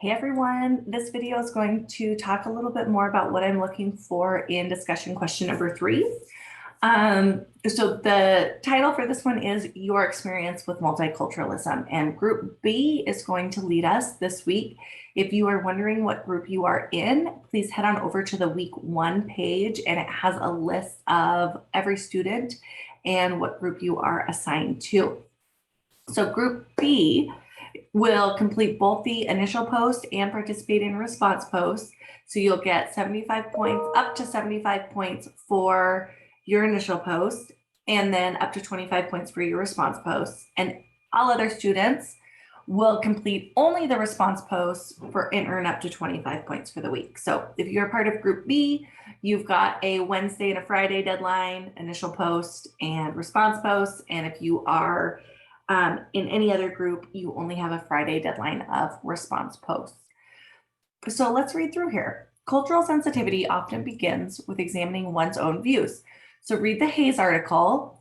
Hey everyone, this video is going to talk a little bit more about what I'm looking for in discussion question number 3. So the title for this one is Your Experience with Multiculturalism, and Group B is going to lead us this week. If you are wondering what group you are in, please head on over to the week 1 page, and it has a list of every student and what group you are assigned to. So Group B will complete both the initial post and participate in response posts. So you'll get 75 points, up to 75 points for your initial post, and then up to 25 points for your response posts. And all other students will complete only the response posts and earn up to 25 points for the week. So if you're part of Group B, you've got a Wednesday and a Friday deadline, initial post and response posts. And if you are in any other group, you only have a Friday deadline of response posts. So let's read through here. Cultural sensitivity often begins with examining one's own views. So read the Hayes article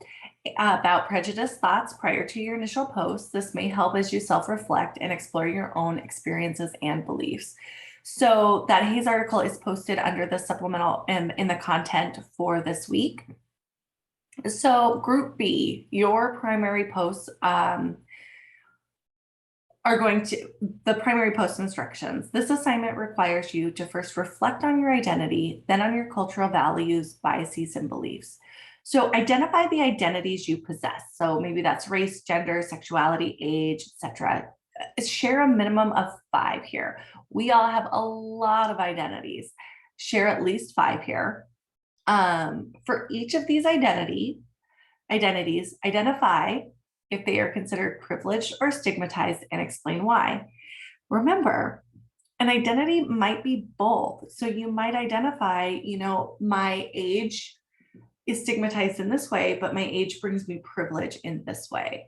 about prejudiced thoughts prior to your initial post. This may help as you self-reflect and explore your own experiences and beliefs. So that Hayes article is posted under the supplemental and in the content for this week. So Group B, your primary posts are going to, the primary post instructions. This assignment requires you to first reflect on your identity, then on your cultural values, biases, and beliefs. So identify the identities you possess. So maybe that's race, gender, sexuality, age, etc. Share a minimum of 5 here. We all have a lot of identities. Share at least 5 here. For each of these identities, identify if they are considered privileged or stigmatized and explain why. Remember, an identity might be both. So you might identify, my age is stigmatized in this way, but my age brings me privilege in this way.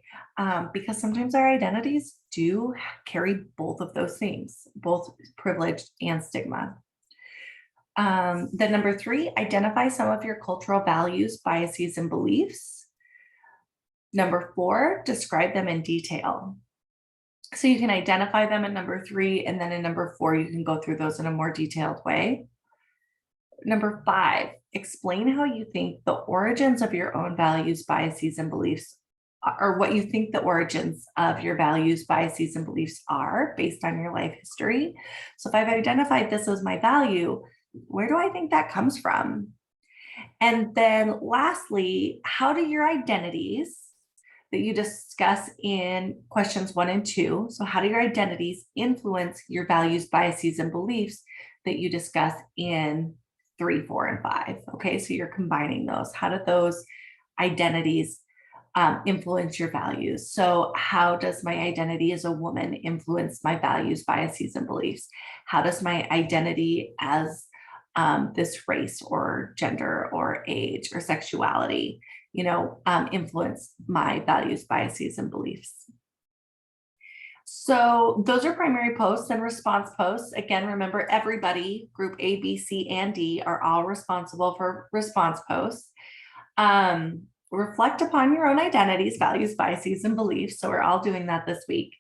Because sometimes our identities do carry both of those things, both privilege and stigma. Then number 3, identify some of your cultural values, biases, and beliefs. Number 4, describe them in detail. So you can identify them in number 3, and then in number 4, you can go through those in a more detailed way. Number 5, explain how you think the origins of your own values, biases, and beliefs, or what you think the origins of your values, biases, and beliefs are based on your life history. So if I've identified this as my value, where do I think that comes from? And then lastly, how do your identities that you discuss in questions 1 and 2, so how do your identities influence your values, biases, and beliefs that you discuss in 3, 4, and 5? Okay, so you're combining those. How do those identities influence your values? So how does my identity as a woman influence my values, biases, and beliefs? How does my identity as this race or gender or age or sexuality, influence my values, biases, and beliefs? So those are primary posts and response posts. Again, remember everybody, group A, B, C, and D are all responsible for response posts. Reflect upon your own identities, values, biases, and beliefs. So we're all doing that this week.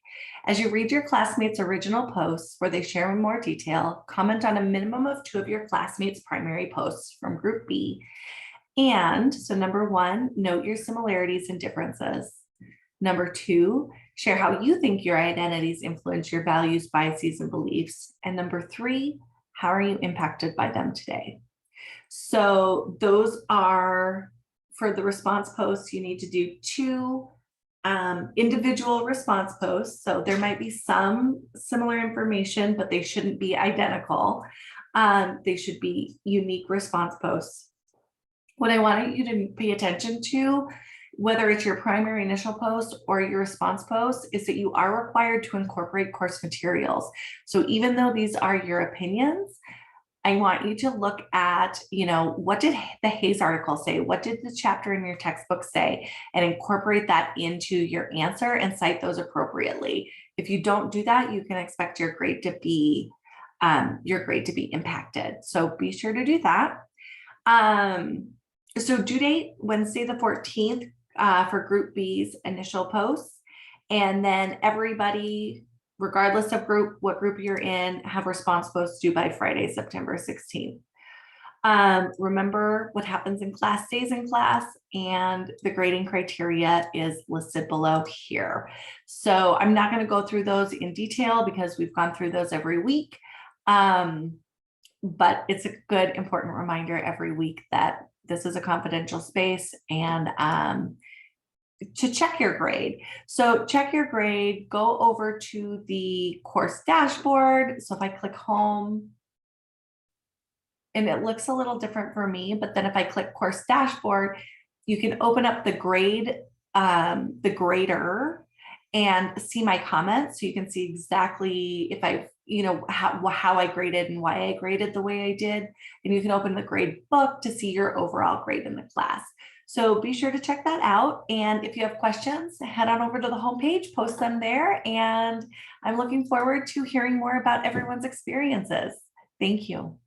As you read your classmates' original posts where they share in more detail, comment on a minimum of 2 of your classmates' primary posts from Group B. And so number 1, note your similarities and differences. Number 2, share how you think your identities influence your values, biases, and beliefs. And number 3, how are you impacted by them today? So those are, for the response posts, you need to do 2 individual response posts. So there might be some similar information, but they shouldn't be identical. They should be unique response posts. What I want you to pay attention to, whether it's your primary initial post or your response post, is that you are required to incorporate course materials. So even though these are your opinions, I want you to look at, what did the Hayes article say? What did the chapter in your textbook say? And incorporate that into your answer and cite those appropriately. If you don't do that, you can expect your grade to be impacted. So be sure to do that. So due date, Wednesday the 14th for Group B's initial posts. And then everybody regardless of what group you're in, have response posts due by Friday, September 16th. Remember what happens in class stays in class, and the grading criteria is listed below here. So I'm not going to go through those in detail because we've gone through those every week. But it's a good, important reminder every week that this is a confidential space, and to check your grade. So check your grade, go over to the course dashboard. So if I click home, and it looks a little different for me, but then if I click course dashboard, you can open up the grade, the grader, and see my comments. So you can see exactly if I, how I graded and why I graded the way I did. And you can open the grade book to see your overall grade in the class. So be sure to check that out. And if you have questions, head on over to the homepage, post them there. And I'm looking forward to hearing more about everyone's experiences. Thank you.